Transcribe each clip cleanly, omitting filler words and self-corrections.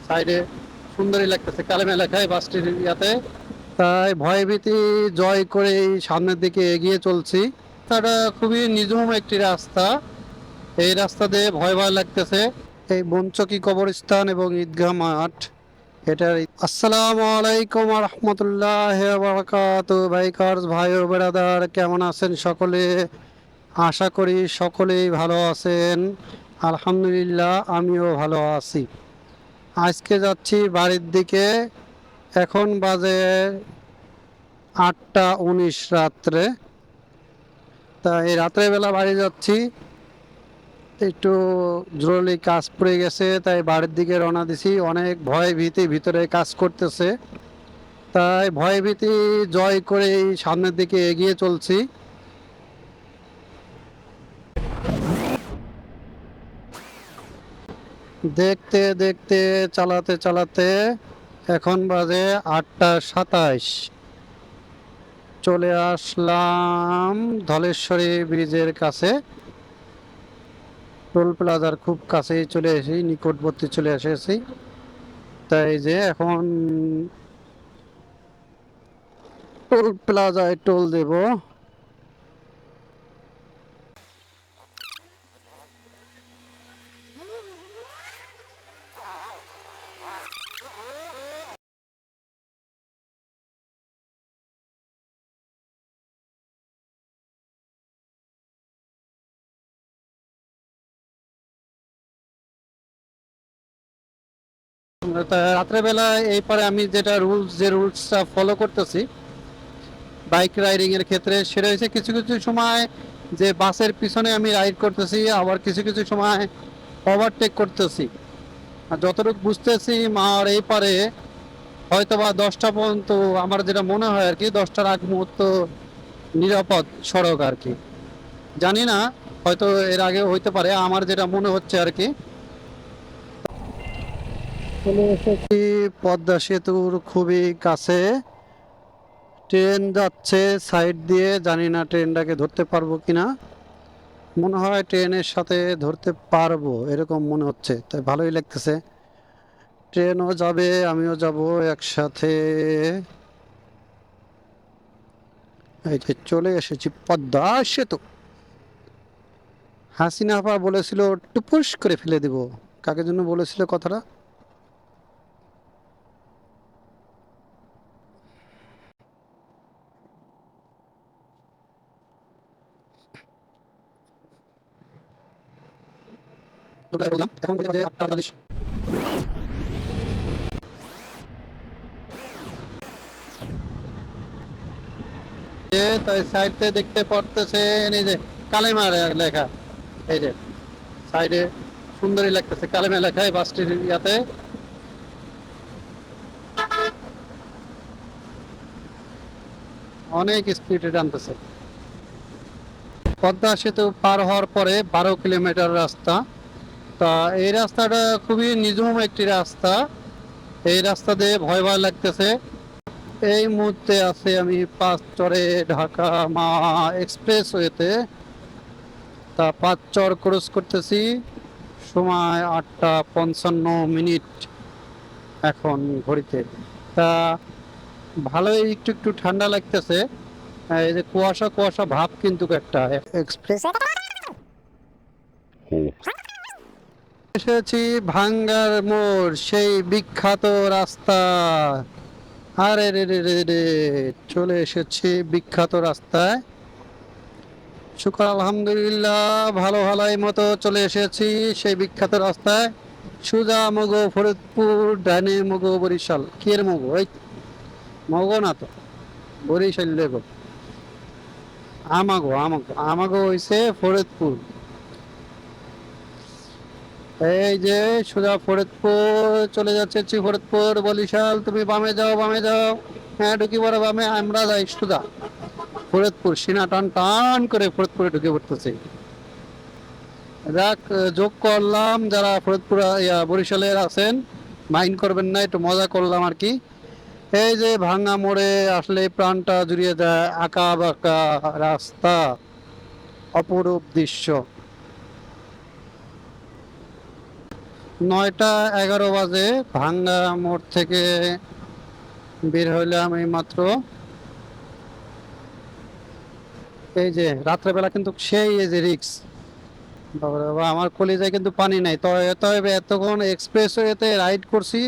সাইডে সুন্দরই লাগতেছে কালেমা লেখায় বাসটির ইয়াতে। তাই ভয়ভীতি জয় করে এই সামনের দিকে এগিয়ে চলছি। রাস্তাটা খুবই নিঝুম একটি রাস্তা। এই রাস্তা দিয়ে ভয় ভয় লাগতেছে। এই বনচকি কবরস্থান এবং ঈদগাহ মাঠ এটার। আসসালামু আলাইকুম রহমতুল্লাহ বারাকাতু। বাইকার্স ভাই ও বেড়াদার, কেমন আছেন সকলে? আশা করি সকলেই ভালো আছেন। আলহামদুলিল্লাহ, আমিও ভালো আছি। আজকে যাচ্ছি বাড়ির দিকে। এখন বাজে 8টা 19 রাত্রে। তা এই রাত্রেবেলা বাড়ি যাচ্ছি, একটু জরুরি কাজ পড়ে গেছে, তাই বাড়ির দিকে রওনা দিছি। অনেক ভয় ভীতি ভিতরে কাজ করতেছে, তাই ভয় ভীতি জয় করে এই সামনের দিকে এগিয়ে চলছি। দেখতে দেখতে চালাতে চালাতে এখন বাজে 8টা 27। চলে আসলাম ধলেশ্বরী ব্রিজের কাছে। টোল প্লাজার খুব কাছেই চলে এসেছি, নিকটবর্তী চলে এসেছি। তাই যে এখন টোল প্লাজায় টোল দেব। তা রাত্রেবেলা এই পারে আমি যে রুলসটা ফলো করতেছি বাইক রাইডিং এর ক্ষেত্রে, সেটা হচ্ছে কিছু কিছু সময় যে বাসের পিছনে আমি রাইড করতেছি, আবার কিছু কিছু সময় ওভারটেক করতেছি। আর যতটুকু বুঝতেছি মার এই পারে হয়তো বা 10টা পর্যন্ত, আমার যেটা মনে হয় আর কি, 10টার আগ মুহূর্ত নিরাপদ সড়ক আর কি। জানি না, হয়তো এর আগে হইতে পারে, আমার যেটা মনে হচ্ছে আর কি। চলে এসেছি পদ্মা সেতুর খুবই কাছে। ট্রেন যাচ্ছে সাইড দিয়ে, জানি না ট্রেনটাকে ধরতে পারবো কিনা। মনে হয় ট্রেনের সাথে ধরতে পারবো এরকম মনে হচ্ছে, তাই ভালোই লাগতেছে। ট্রেনও যাবে, আমিও যাব একসাথে। এই যে চলে এসেছি পদ্মা সেতু। হাসিনা আপা বলেছিল টুপুস করে ফেলে দিব। কাকে জন্য বলেছিল কথাটা? কোথায় বললাম? এখন বাজে 8টা 48। তাই সাইডে দেখতে পড়তেছে এই যে কালেমা লেখা। এই যে সাইডে সুন্দরই লাগতেছে কালেমা লেখা এই বাসটির ইয়াতে। অনেক স্পিডে টানতেছে। পদ্মা সেতু পার হওয়ার পরে 12 কিলোমিটার রাস্তা। তা এই রাস্তাটা খুবই নিঝুম একটি রাস্তা। এই রাস্তা দিয়ে ভয় ভয় লাগতেছে। এই মুহূর্তে আছি আমি পাঁচচরে ঢাকা মা এক্সপ্রেসওয়েতে। তা পাঁচচর ক্রস করতেছি। সময় 8টা 55 এখন ঘড়িতে। তা ভালোই একটু একটু ঠান্ডা লাগতেছে। এই যে কুয়াশা কুয়াশা ভাব কিন্তু একটা এক্সপ্রেস। এসেছি ভাঙ্গার মোড়, সেই বিখ্যাত রাস্তা। আরে রে রে রে রে, চলে এসেছি বিখ্যাত রাস্তায়। শুকর আলহামদুলিল্লাহ, ভালো ভালাই মতো চলে এসেছি সেই বিখ্যাত রাস্তায়। সুজা মগো ফরিদপুর, ডাইনে মগো বরিশাল। কি এর মগো? এই মগো না তো, বরিশাল লেগো। আমাগো আমাগো আমাগো হইছে ফরিদপুর। এই যে সোজা ফরিদপুর চলে যাচ্ছে, ফরিদপুর বরিশাল। তুমি বামে যাও বামে যাও। হ্যাঁ ঢুকি পড়ো বামে, আমরা যাই সোজা ফরিদপুর। সিনা টান টান করে ফরিদপুরে ঢুকে পড়তেছে। যাক, যোগ করলাম যারা ফরিদপুর বরিশালের আছেন, মাইন্ড করবেন না, একটু মজা করলাম আর কি। এই যে ভাঙা মোড়ে আসলে প্রাণটা জুড়িয়ে যায়, আঁকা বাঁকা রাস্তা, অপরূপ দৃশ্য। 9টা 11 বাজে ভাঙ্গা মোড় থেকে বের হইলাম এই মাত্র। এই যে রাত্রেবেলা কিন্তু সেই এই যে রিক্স, বাবা বাবা, আমার কলিজায় কিন্তু পানি নাই। তবে তবে এতক্ষণ এক্সপ্রেসওয়েতে রাইড করছি,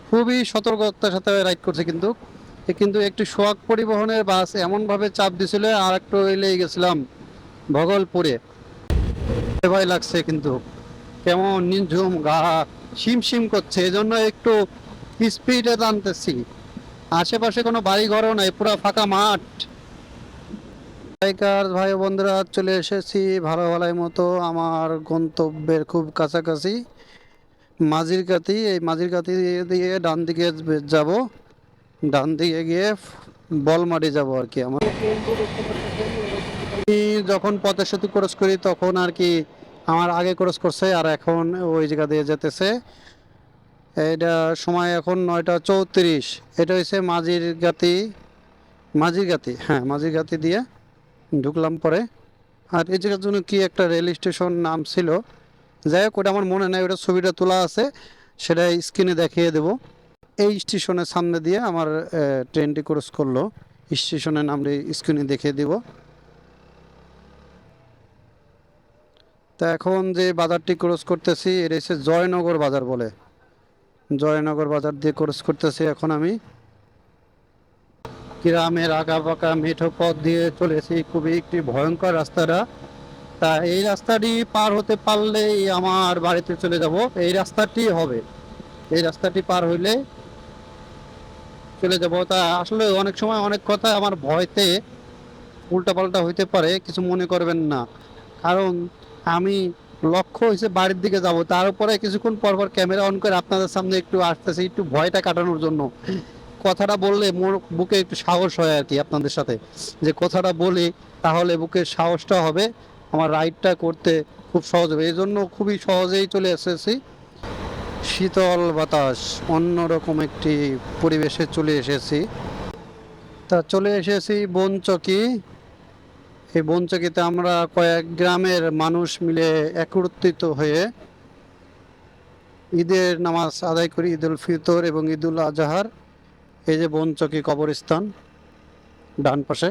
খুবই সতর্কতার সাথে রাইড করছি, কিন্তু কিন্তু একটি সোহাগ পরিবহনের বাস এমনভাবে চাপ দিছিল, আর একটু এলেই গেছিলাম ভগলপুরে। ভয় লাগছে কিন্তু, কেমন নিঝুম গা শিম করছে, এই জন্য একটু স্পিডে টানতেছি। আশেপাশে কোনো বাড়ি ঘরও নাই, পুরো ফাঁকা মাঠ। বাইকার ভাই বন্ধুরা, চলে এসেছি ভালো ভালাই মতো আমার গন্তব্যের খুব কাছাকাছি, মাঝিরকাতি। এই মাঝিরকাতি দিয়ে ডান দিকে যাব, ডান দিকে গিয়ে বলমারি যাব আর কি। আমার আমি যখন পদ্মা সেতু ক্রস করি তখন আর কি আমার আগে ক্রস করছে, আর এখন ওই জায়গা দিয়ে যেতেছে। এটা সময় এখন 9টা 34। এটা হচ্ছে মাঝিরগাতি, মাঝিরগাতি, হ্যাঁ মাঝিরগাতি দিয়ে ঢুকলাম পরে। আর এই জায়গার জন্য কি একটা রেল স্টেশন নাম ছিল, যাই হোক ওটা আমার মনে নেই, ওটা ছবিটা তোলা আছে, সেটা স্ক্রিনে দেখিয়ে দেব। এই স্টেশনের সামনে দিয়ে আমার ট্রেনটি ক্রস করলো, স্টেশনের নামটি স্ক্রিনে দেখিয়ে দিব। তা এখন যে বাজারটি ক্রস করতেছি এটা হচ্ছে জয়নগর বাজার বলে, জয়নগর বাজার দিয়ে ক্রস করতেছি এখন আমি। গ্রামের আঁকা বাঁকা মেঠো পথ দিয়ে চলেছি, খুবই একটি ভয়ঙ্কর রাস্তাটা। তা এই রাস্তাটি পার হতে পারলেই আমার বাড়িতে চলে যাব, এই রাস্তাটি হবে, এই রাস্তাটি পার হইলে চলে যাব। তা আসলে অনেক সময় অনেক কথা আমার ভয়তে উল্টাপাল্টা হইতে পারে, কিছু মনে করবেন না। কারণ আমি লক্ষ্য হয়েছে বাড়ির দিকে যাব, তার উপরে কিছুক্ষণ পর পর ক্যামেরা অন করে আপনাদের সামনে একটু আসতেছি, একটু ভয়টা কাটানোর জন্য। কথাটা বললে মোর বুকে একটু সাহস হয় আর কি, আপনাদের সাথে যে কথাটা বলি তাহলে বুকের সাহসটা হবে, আমার রাইডটা করতে খুব সহজ হবে। এই জন্য খুবই সহজেই চলে এসেছি, শীতল বাতাস, অন্যরকম একটি পরিবেশে চলে এসেছি। তা চলে এসেছি বনচকি। এই বনচকিতে আমরা কয়েক গ্রামের মানুষ মিলে একত্রিত হয়ে ঈদের নামাজ আদায় করি, ঈদুল ফিতর এবং ঈদুল আজহার। এই যে বনচকি কবরস্থান ডান পাশে,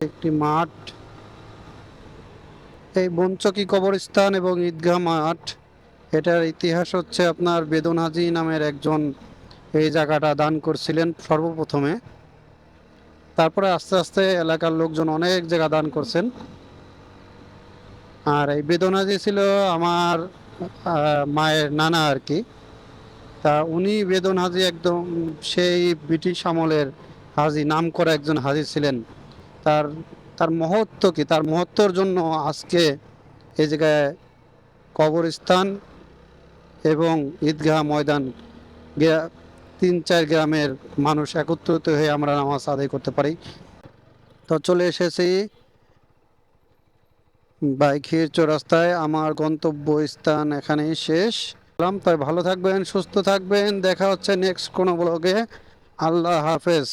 একটি মাঠ। এই বনচকি কবরস্থান এবং ঈদগাহ মাঠ, এটার ইতিহাস হচ্ছে আপনার বেদন হাজি নামের একজন এই জায়গাটা দান করছিলেন সর্বপ্রথমে। তারপরে আস্তে আস্তে এলাকার লোকজন অনেক জায়গা দান করছেন। আর এই বেদন হাজি ছিল আমার মায়ের নানা আর কি। তা উনি বেদন হাজি একদম সেই ব্রিটিশ আমলের হাজি, নাম করা একজন হাজি ছিলেন। তার তার মহত্ব কি, তার মহত্বর জন্য আজকে এই জায়গায় কবরস্থান এবং ঈদগাহ ময়দান, 3-4 গ্রামের মানুষ একত্রিত হয়ে আমরা নামাজ আদায় করতে পারি। তো চলে এসেছি বাইখের চৌরাস্তায়, আমার গন্তব্য স্থান এখানেই শেষ। তাই ভালো থাকবেন, সুস্থ থাকবেন, দেখা হচ্ছে নেক্সট কোনো ব্লগে। আল্লাহ হাফেজ।